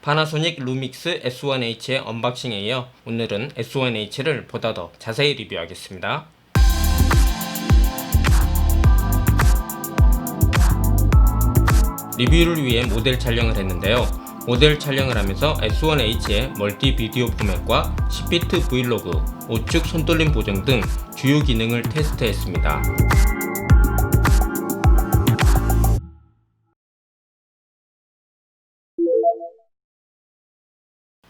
파나소닉 루믹스 S1H의 언박싱에 이어 오늘은 S1H를 보다 더 자세히 리뷰하겠습니다. 리뷰를 위해 모델 촬영을 했는데요. 모델 촬영을 하면서 S1H의 멀티 비디오 포맷과 10비트 브이로그, 우측 손돌림 보정 등 주요 기능을 테스트했습니다.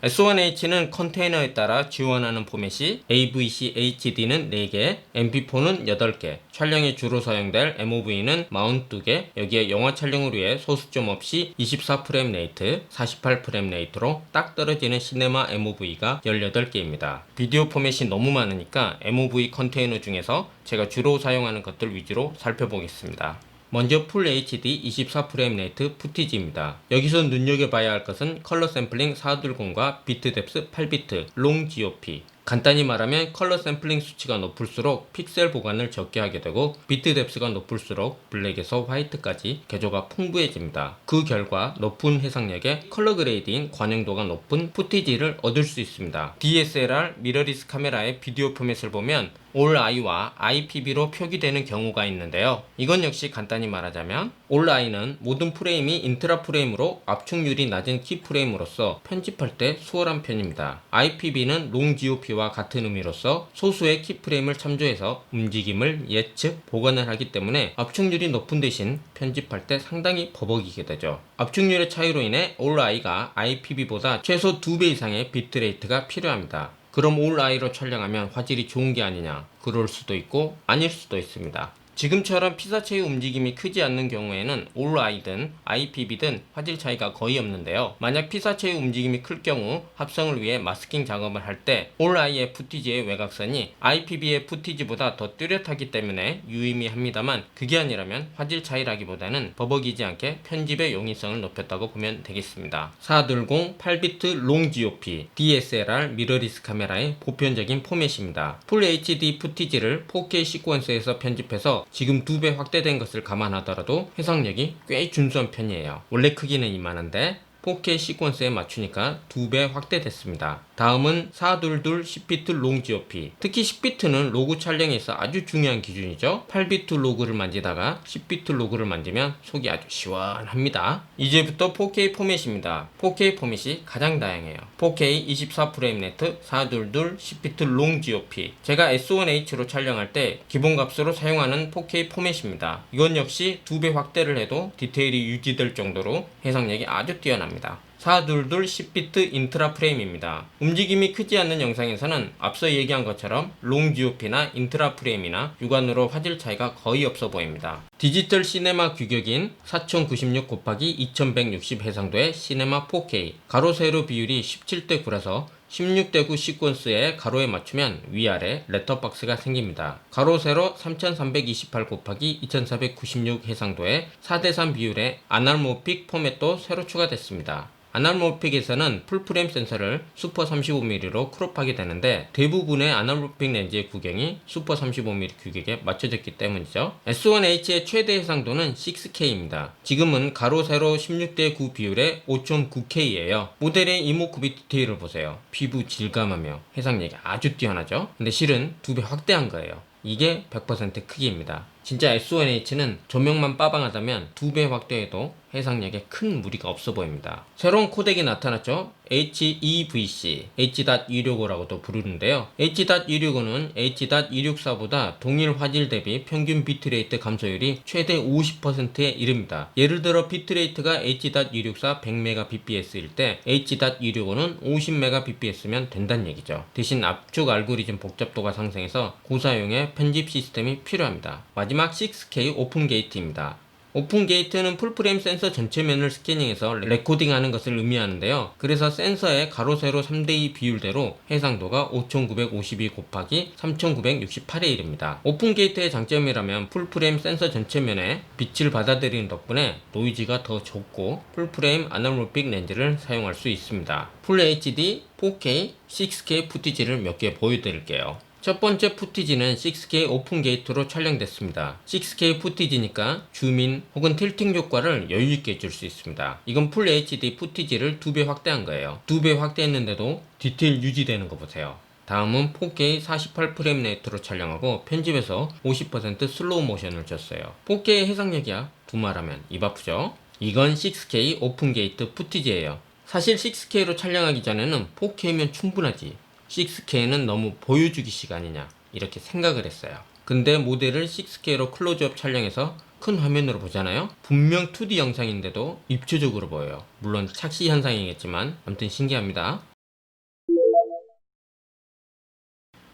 S1H는 컨테이너에 따라 지원하는 포맷이 AVC HD는 4개, MP4는 8개, 촬영에 주로 사용될 MOV는 42개, 여기에 영화 촬영을 위해 소수점 없이 24프레임 레이트, 48프레임 레이트로 딱 떨어지는 시네마 MOV가 18개입니다. 비디오 포맷이 너무 많으니까 MOV 컨테이너 중에서 제가 주로 사용하는 것들 위주로 살펴보겠습니다. 먼저 풀 HD 24프레임 레이트 푸티지입니다. 여기서 눈여겨봐야 할 것은 컬러 샘플링 420과 비트 뎁스 8비트, 롱 GOP. 간단히 말하면 컬러 샘플링 수치가 높을수록 픽셀 보관을 적게 하게 되고 비트 뎁스가 높을수록 블랙에서 화이트까지 개조가 풍부해집니다. 그 결과 높은 해상력에 컬러 그레이드인 관영도가 높은 푸티지를 얻을 수 있습니다. DSLR 미러리스 카메라의 비디오 포맷을 보면 올 I와 IPB로 표기되는 경우가 있는데요. 이건 역시 간단히 말하자면 올 I는 모든 프레임이 인트라 프레임으로 압축률이 낮은 키 프레임으로서 편집할 때 수월한 편입니다. IPB는 롱 GOP와 같은 의미로서 소수의 키 프레임을 참조해서 움직임을 예측, 보관을 하기 때문에 압축률이 높은 대신 편집할 때 상당히 버벅이게 되죠. 압축률의 차이로 인해 올 I가 IPB보다 최소 2배 이상의 비트레이트가 필요합니다. 그럼 올 I로 촬영하면 화질이 좋은 게 아니냐? 그럴 수도 있고 아닐 수도 있습니다. 지금처럼 피사체의 움직임이 크지 않는 경우에는 올 I든 IPB든 화질 차이가 거의 없는데요. 만약 피사체의 움직임이 클 경우 합성을 위해 마스킹 작업을 할 때 올 I의 푸티지의 외곽선이 IPB의 푸티지보다 더 뚜렷하기 때문에 유의미합니다만 그게 아니라면 화질 차이라기보다는 버벅이지 않게 편집의 용이성을 높였다고 보면 되겠습니다. 420 8비트 롱 GOP DSLR 미러리스 카메라의 보편적인 포맷입니다. 풀 HD 푸티지를 4K 시퀀스에서 편집해서 지금 2배 확대된 것을 감안하더라도 해상력이 꽤 준수한 편이에요. 원래 크기는 이만한데 4K 시퀀스에 맞추니까 2배 확대됐습니다. 다음은 422 10비트 롱 GOP. 특히 10비트는 로그 촬영에서 아주 중요한 기준이죠. 8비트 로그를 만지다가 10비트 로그를 만지면 속이 아주 시원합니다. 이제부터 4K 포맷입니다. 4K 포맷이 가장 다양해요. 4K 24프레임 레이트 422 10비트 롱 GOP. 제가 S1H로 촬영할 때 기본 값으로 사용하는 4K 포맷입니다. 이건 역시 2배 확대를 해도 디테일이 유지될 정도로 해상력이 아주 뛰어납니다. 422 10비트 인트라 프레임입니다. 움직임이 크지 않는 영상에서는 앞서 얘기한 것처럼 롱 GOP나 인트라 프레임이나 육안으로 화질 차이가 거의 없어 보입니다. 디지털 시네마 규격인 4096 곱하기 2160 해상도의 시네마 4K 가로 세로 비율이 17대 9라서 16대 9 시퀀스에 가로에 맞추면 위아래 렛터박스가 생깁니다. 가로 세로 3328 곱하기 2496 해상도의 4대 3 비율의 아날모픽 포맷도 새로 추가됐습니다. 아날모픽에서는 풀프레임 센서를 슈퍼 35mm로 크롭하게 되는데 대부분의 아날모픽 렌즈의 구경이 슈퍼 35mm 규격에 맞춰졌기 때문이죠. S1H의 최대 해상도는 6K입니다. 지금은 가로 세로 16대 9 비율의 5.9K예요. 모델의 이목구비 디테일을 보세요. 피부 질감하며 해상력이 아주 뛰어나죠. 근데 실은 2배 확대한 거예요. 이게 100% 크기입니다. 진짜 S1H는 조명만 빠방하다면 2배 확대해도 해상력에 큰 무리가 없어 보입니다. 새로운 코덱이 나타났죠. HEVC, H.265라고도 부르는데요. H.265는 H.264보다 동일 화질 대비 평균 비트레이트 감소율이 최대 50%에 이릅니다. 예를 들어 비트레이트가 H.264 100mbps일 때 H.265는 50mbps면 된다는 얘기죠. 대신 압축 알고리즘 복잡도가 상승해서 고사용의 편집 시스템이 필요합니다. 마지막 6K 오픈 게이트입니다. 오픈 게이트는 풀프레임 센서 전체면을 스캐닝해서 레코딩하는 것을 의미하는데요. 그래서 센서의 가로 세로 3대2 비율대로 해상도가 5952 곱하기 3968에 이릅니다. 오픈 게이트의 장점이라면 풀프레임 센서 전체면에 빛을 받아들이는 덕분에 노이즈가 더 적고 풀프레임 아날모픽 렌즈를 사용할 수 있습니다. 풀 HD, 4K, 6K 푸티지를 몇 개 보여드릴게요. 첫 번째 푸티지는 6K 오픈 게이트로 촬영됐습니다. 6K 푸티지니까 줌인 혹은 틸팅 효과를 여유있게 줄 수 있습니다. 이건 풀 HD 푸티지를 2배 확대한 거예요. 2배 확대했는데도 디테일 유지되는 거 보세요. 다음은 4K 48프레임 레이트로 촬영하고 편집에서 50% 슬로우 모션을 줬어요. 4K 해상력이야 두말하면 입 아프죠? 이건 6K 오픈 게이트 푸티지예요. 사실 6K로 촬영하기 전에는 4K면 충분하지, 6K는 너무 보여주기식 아니냐 이렇게 생각을 했어요. 근데 모델을 6K로 클로즈업 촬영해서 큰 화면으로 보잖아요. 분명 2D 영상인데도 입체적으로 보여요. 물론 착시 현상이겠지만 아무튼 신기합니다.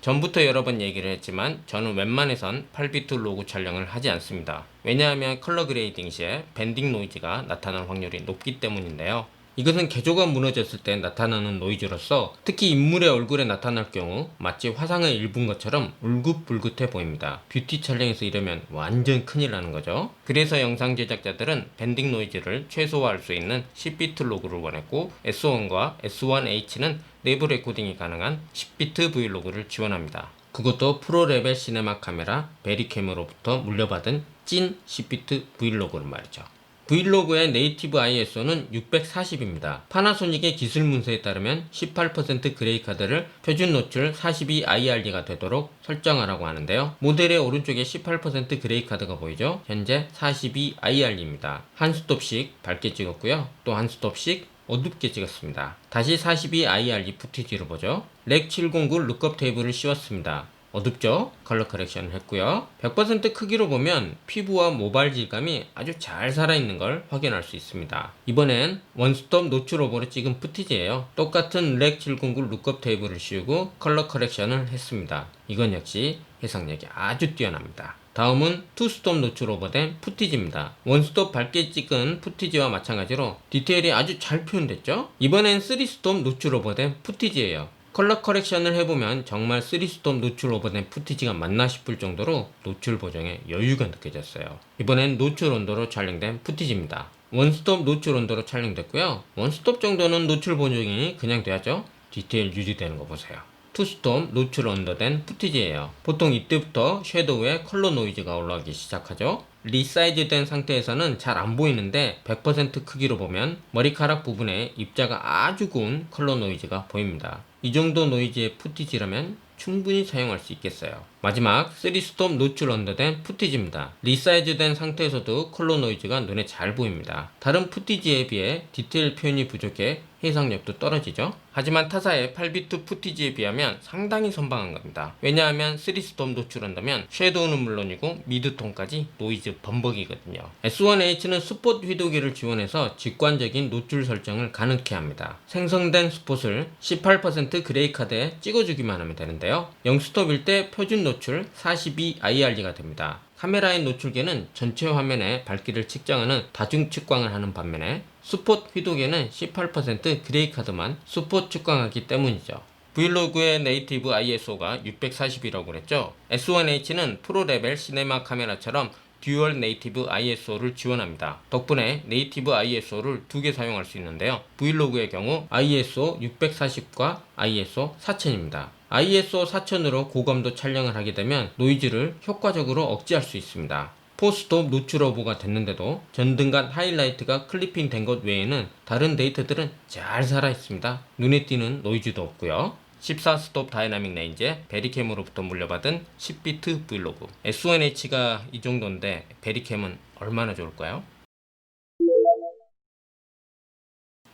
전부터 여러 번 얘기를 했지만 저는 웬만해선 8비트 로그 촬영을 하지 않습니다. 왜냐하면 컬러 그레이딩 시에 밴딩 노이즈가 나타날 확률이 높기 때문인데요. 이것은 개조가 무너졌을 때 나타나는 노이즈로서 특히 인물의 얼굴에 나타날 경우 마치 화상의 일부인 것처럼 울긋불긋해 보입니다. 뷰티 촬영에서 이러면 완전 큰일 나는 거죠. 그래서 영상 제작자들은 밴딩 노이즈를 최소화할 수 있는 10비트 로그를 원했고 S1과 S1H는 내부 레코딩이 가능한 10비트 브이로그를 지원합니다. 그것도 프로 레벨 시네마 카메라 베리캠으로부터 물려받은 찐 10비트 브이로그를 말이죠. 브이로그의 네이티브 ISO는 640입니다. 파나소닉의 기술 문서에 따르면 18% 그레이카드를 표준 노출 42IRD가 되도록 설정하라고 하는데요. 모델의 오른쪽에 18% 그레이카드가 보이죠? 현재 42IRD입니다. 한 스톱씩 밝게 찍었고요. 또 한 스톱씩 어둡게 찍었습니다. 다시 42IRD 푸티지로 보죠. 렉 709 룩업 테이블을 씌웠습니다. 어둡죠? 컬러 커렉션을 했고요. 100% 크기로 보면 피부와 모발 질감이 아주 잘 살아있는 걸 확인할 수 있습니다. 이번엔 원스톱 노출 오버로 찍은 푸티지예요. 똑같은 렉 709 룩업 테이블을 씌우고 컬러 커렉션을 했습니다. 이건 역시 해상력이 아주 뛰어납니다. 다음은 투스톱 노출 오버된 푸티지입니다. 원스톱 밝게 찍은 푸티지와 마찬가지로 디테일이 아주 잘 표현됐죠? 이번엔 3스톱 노출 오버된 푸티지예요. 컬러 커렉션을 해보면 정말 3스톱 노출 오버된 푸티지가 맞나 싶을 정도로 노출 보정에 여유가 느껴졌어요. 이번엔 노출 온도로 촬영된 푸티지입니다. 원스톱 노출 온도로 촬영됐고요. 원스톱 정도는 노출 보정이 그냥 돼야죠. 디테일 유지되는 거 보세요. 투스톱 노출 언더된 푸티지예요. 보통 이때부터 섀도우에 컬러 노이즈가 올라오기 시작하죠. 리사이즈 된 상태에서는 잘 안 보이는데 100% 크기로 보면 머리카락 부분에 입자가 아주 고운 컬러 노이즈가 보입니다. 이 정도 노이즈의 푸티지라면 충분히 사용할 수 있겠어요. 마지막 3스톱 노출 언더된 푸티지입니다. 리사이즈 된 상태에서도 컬러 노이즈가 눈에 잘 보입니다. 다른 푸티지에 비해 디테일 표현이 부족해 해상력도 떨어지죠. 하지만 타사의 8비트 푸티지에 비하면 상당히 선방한 겁니다. 왜냐하면 3스톱 노출 언더면 섀도우는 물론이고 미드톤까지 노이즈 범벅이거든요. S1H는 스폿 휘도기를 지원해서 직관적인 노출 설정을 가능케 합니다. 생성된 스폿을 18% 그레이 카드에 찍어주기만 하면 되는데요. 0스톱일 때 표준 노출 42IRD가 됩니다. 카메라의 노출계는 전체 화면의 밝기를 측정하는 다중 측광을 하는 반면에 스폿 휘도계는 18% 그레이 카드만 스폿 측광하기 때문이죠. 브이로그의 네이티브 ISO가 640이라고 그랬죠. S1H는 프로 레벨 시네마 카메라처럼 듀얼 네이티브 ISO를 지원합니다. 덕분에 네이티브 ISO를 2개 사용할 수 있는데요. 브이로그의 경우 ISO 640과 ISO 4000입니다. ISO 4000으로 고감도 촬영을 하게 되면 노이즈를 효과적으로 억제할 수 있습니다. 4스톱 노출 오버가 됐는데도 전등간 하이라이트가 클리핑 된 것 외에는 다른 데이터들은 잘 살아있습니다. 눈에 띄는 노이즈도 없고요. 14스톱 다이나믹 레인지에 베리캠으로부터 물려받은 10비트 브이로그. S1H가 이 정도인데 베리캠은 얼마나 좋을까요?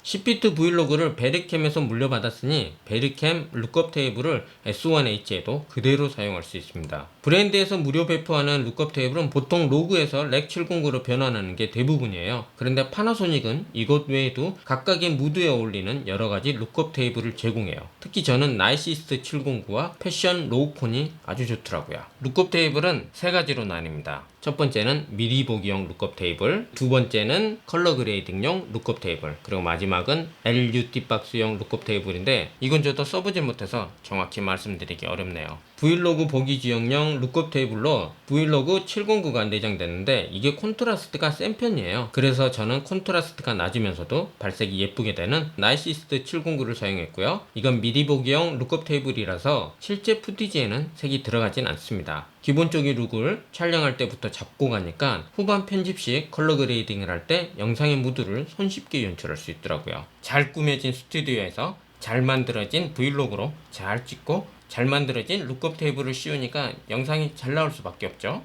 10비트 브이로그를 베리캠에서 물려받았으니 베리캠 룩업 테이블을 S1H에도 그대로 사용할 수 있습니다. 브랜드에서 무료 배포하는 룩업 테이블은 보통 로그에서 렉 709로 변환하는 게 대부분이에요. 그런데 파나소닉은 이것 외에도 각각의 무드에 어울리는 여러가지 룩업 테이블을 제공해요. 특히 저는 나이시스트 709와 패션 로우콘이 아주 좋더라고요. 룩업 테이블은 세 가지로 나뉩니다. 첫 번째는 미리 보기용 룩업 테이블, 두 번째는 컬러 그레이딩용 룩업 테이블, 그리고 마지막은 LUT 박스용 룩업 테이블인데 이건 저도 써보질 못해서 정확히 말씀드리기 어렵네요. 브이로그 보기 지역용 룩업 테이블로 브이로그 709가 내장됐는데 이게 콘트라스트가 센 편이에요. 그래서 저는 콘트라스트가 낮으면서도 발색이 예쁘게 되는 나이시스트 709를 사용했고요. 이건 미리 보기용 룩업 테이블이라서 실제 푸티지에는 색이 들어가진 않습니다. 기본적인 룩을 촬영할 때부터 잡고 가니까 후반 편집 시 컬러 그레이딩을 할 때 영상의 무드를 손쉽게 연출할 수 있더라고요. 잘 꾸며진 스튜디오에서 잘 만들어진 브이로그로 잘 찍고 잘 만들어진 룩업 테이블을 씌우니까 영상이 잘 나올 수밖에 없죠.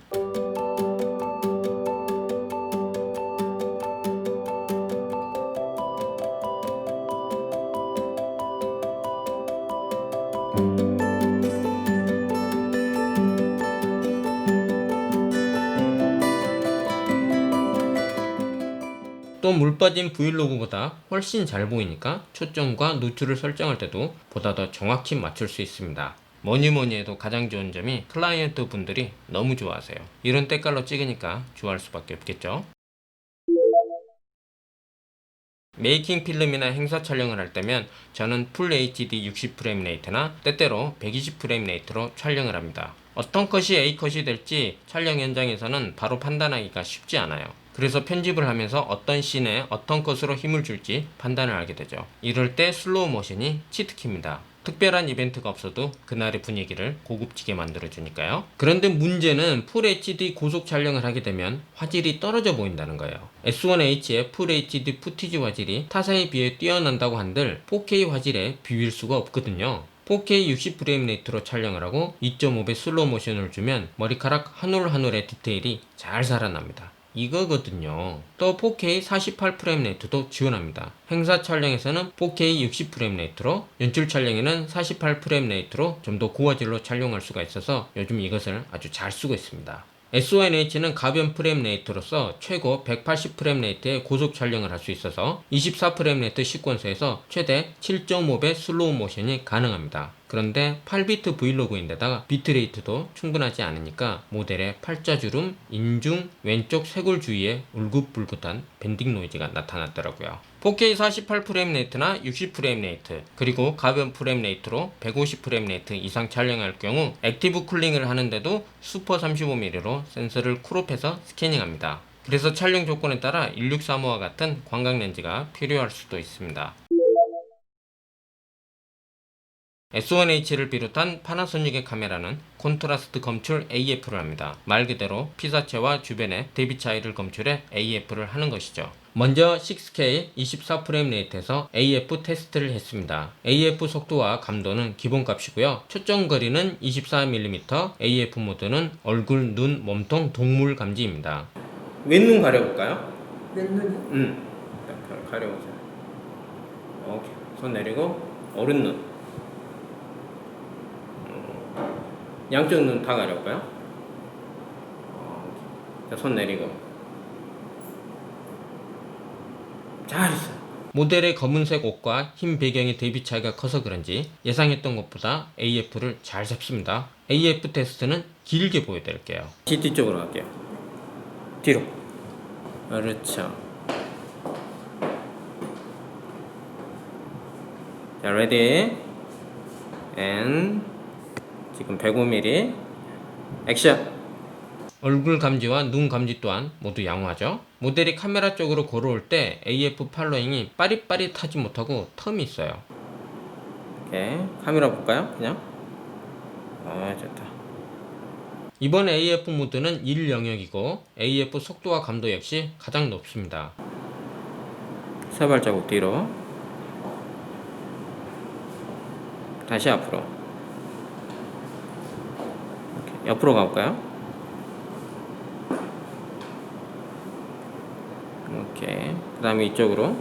또 물 빠진 브이로그보다 훨씬 잘 보이니까 초점과 노출을 설정할 때도 보다 더 정확히 맞출 수 있습니다. 뭐니뭐니 해도 가장 좋은 점이 클라이언트 분들이 너무 좋아하세요. 이런 때깔로 찍으니까 좋아할 수밖에 없겠죠. 메이킹 필름이나 행사 촬영을 할 때면 저는 풀 HD 60프레임 레이트나 때때로 120프레임 레이트로 촬영을 합니다. 어떤 컷이 A컷이 될지 촬영 현장에서는 바로 판단하기가 쉽지 않아요. 그래서 편집을 하면서 어떤 씬에 어떤 컷으로 힘을 줄지 판단을 하게 되죠. 이럴 때 슬로우 모션이 치트키입니다. 특별한 이벤트가 없어도 그날의 분위기를 고급지게 만들어주니까요. 그런데 문제는 풀 HD 고속 촬영을 하게 되면 화질이 떨어져 보인다는 거예요. S1H의 풀 HD 푸티지 화질이 타사에 비해 뛰어난다고 한들 4K 화질에 비빌 수가 없거든요. 4K 60프레임 레이트로 촬영을 하고 2.5배 슬로우 모션을 주면 머리카락 한 올 한 올의 디테일이 잘 살아납니다. 이거거든요. 또 4K 48프레임 레이트도 지원합니다. 행사 촬영에서는 4K 60프레임 레이트로, 연출 촬영에는 48프레임 레이트로 좀 더 고화질로 촬영할 수가 있어서 요즘 이것을 아주 잘 쓰고 있습니다. S1H는 가변 프레임 레이트로서 최고 180프레임 레이트의 고속 촬영을 할 수 있어서 24프레임 레이트 시퀀스에서 최대 7.5배 슬로우 모션이 가능합니다. 그런데 8비트 브이로그인데다가 비트레이트도 충분하지 않으니까 모델의 팔자주름, 인중, 왼쪽 쇄골 주위에 울긋불긋한 밴딩 노이즈가 나타났더라고요. 4K 48프레임 레이트나 60프레임 레이트, 그리고 가변 프레임 레이트로 150프레임 레이트 이상 촬영할 경우 액티브 쿨링을 하는데도 슈퍼 35mm로 센서를 크롭해서 스캐닝합니다. 그래서 촬영 조건에 따라 1635와 같은 광각 렌즈가 필요할 수도 있습니다. S1H를 비롯한 파나소닉의 카메라는 콘트라스트 검출 AF를 합니다. 말 그대로 피사체와 주변의 대비 차이를 검출해 AF를 하는 것이죠. 먼저 6K 24프레임 레이트에서 AF 테스트를 했습니다. AF 속도와 감도는 기본값이고요. 초점 거리는 24mm, AF 모드는 얼굴, 눈, 몸통, 동물 감지입니다. 왼눈 가려볼까요? 왼눈이요? 가려보세요. 오케이. 손 내리고 오른눈. 양쪽 눈 다 가려볼까요? 자, 손 내리고. 잘했어요. 모델의 검은색 옷과 흰 배경의 대비 차이가 커서 그런지 예상했던 것보다 AF를 잘 잡습니다. AF 테스트는 길게 보여드릴게요. 뒤쪽으로 갈게요. 뒤로. 그렇죠. 자, 레디. 앤 지금 105mm 액션. 얼굴 감지와 눈 감지 또한 모두 양호하죠. 모델이 카메라 쪽으로 걸어올 때 AF 팔로잉이 빠릿빠릿하지 못하고 텀이 있어요. 오케이, 카메라 볼까요? 그냥. 좋다. 이번 AF 모드는 1 영역이고 AF 속도와 감도 역시 가장 높습니다. 세 발자국 뒤로. 다시 앞으로. 옆으로 가볼까요? 오케이. 그 다음에 이쪽으로.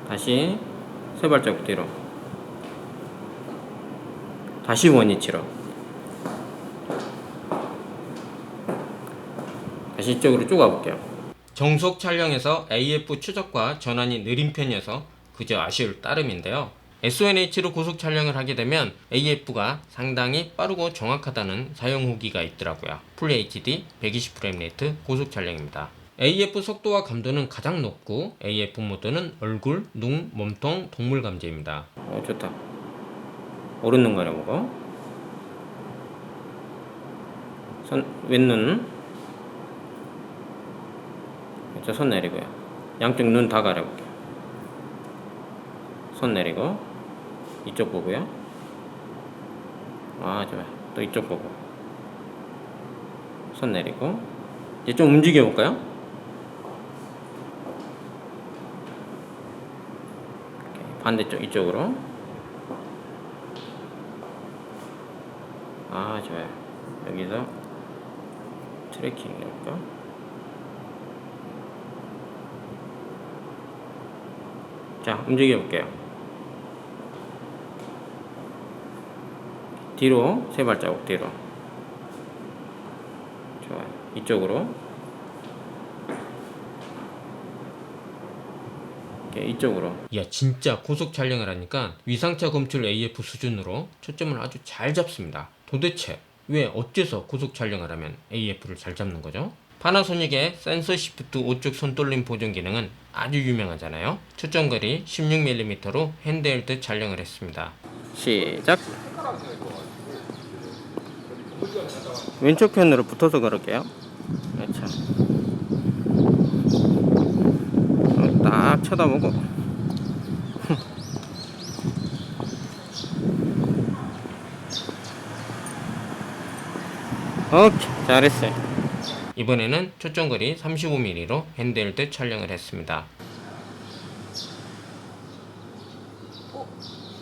다시 세 발자국 뒤로. 다시 원위치로. 다시 이쪽으로 쭉 가볼게요. 정속 촬영에서 AF 추적과 전환이 느린 편이어서 그저 아쉬울 따름인데요. S1H로 고속 촬영을 하게 되면 AF가 상당히 빠르고 정확하다는 사용 후기가 있더라고요. 풀 HD 120프레임 레이트 고속 촬영입니다. AF 속도와 감도는 가장 높고 AF 모드는 얼굴, 눈, 몸통, 동물 감지입니다. 좋다. 오른 눈 가려보고 왼눈 손 내리고요. 양쪽 눈 다 가려볼게요. 손 내리고 이쪽 보고요. 좋아요. 또 이쪽 보고 손 내리고 이제 좀 움직여 볼까요? 반대쪽 이쪽으로. 좋아요. 여기서 트래킹 해볼까? 자, 움직여 볼게요. 뒤로 3발자국 뒤로. 좋아요. 이쪽으로. 이쪽으로. 야, 진짜 고속 촬영을 하니까 위상차 검출 AF 수준으로 초점을 아주 잘 잡습니다. 도대체 왜 어째서 고속 촬영을 하면 AF를 잘 잡는 거죠? 파나소닉의 센서 시프트 우측 손돌림 보정 기능은 아주 유명하잖아요. 초점거리 16mm로 핸드헬드 촬영을 했습니다. 시작. 왼쪽 편으로 붙어서 걸을게요. 그렇죠. 딱 쳐다보고 오케이, 잘했어요. 이번에는 초점거리 35mm로 핸드헬드 촬영을 했습니다.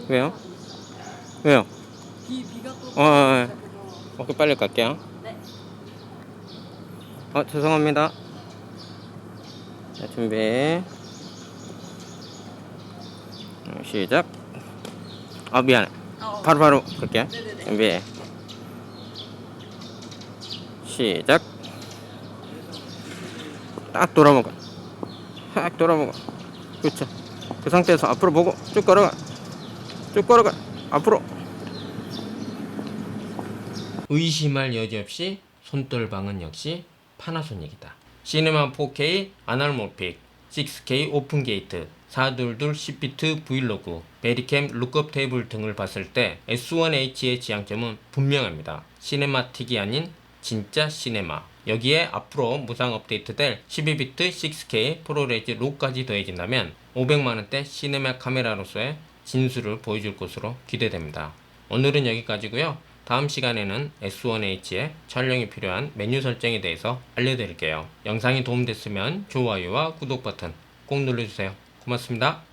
왜요? 왜요? 비가 또 오케이, 빨리 갈게요. 네. 죄송합니다. 자, 준비. 시작. 미안해. 바로 갈게. 네네네. 준비. 시작. 딱 돌아보고. 딱 돌아보고. 그렇죠. 그 상태에서 앞으로 보고 쭉 걸어가. 쭉 걸어가. 앞으로. 의심할 여지 없이 손떨방은 역시 파나소닉이다. 시네마 4K 아날모픽 6K 오픈 게이트 422 10비트 브이로그 베리캠 룩업 테이블 등을 봤을 때 S1H의 지향점은 분명합니다. 시네마틱이 아닌 진짜 시네마. 여기에 앞으로 무상 업데이트될 12비트 6K 프로레지 록까지 더해진다면 500만원대 시네마 카메라로서의 진수를 보여줄 것으로 기대됩니다. 오늘은 여기까지고요. 다음 시간에는 S1H의 촬영이 필요한 메뉴 설정에 대해서 알려드릴게요. 영상이 도움됐으면 좋아요와 구독 버튼 꼭 눌러주세요. 고맙습니다.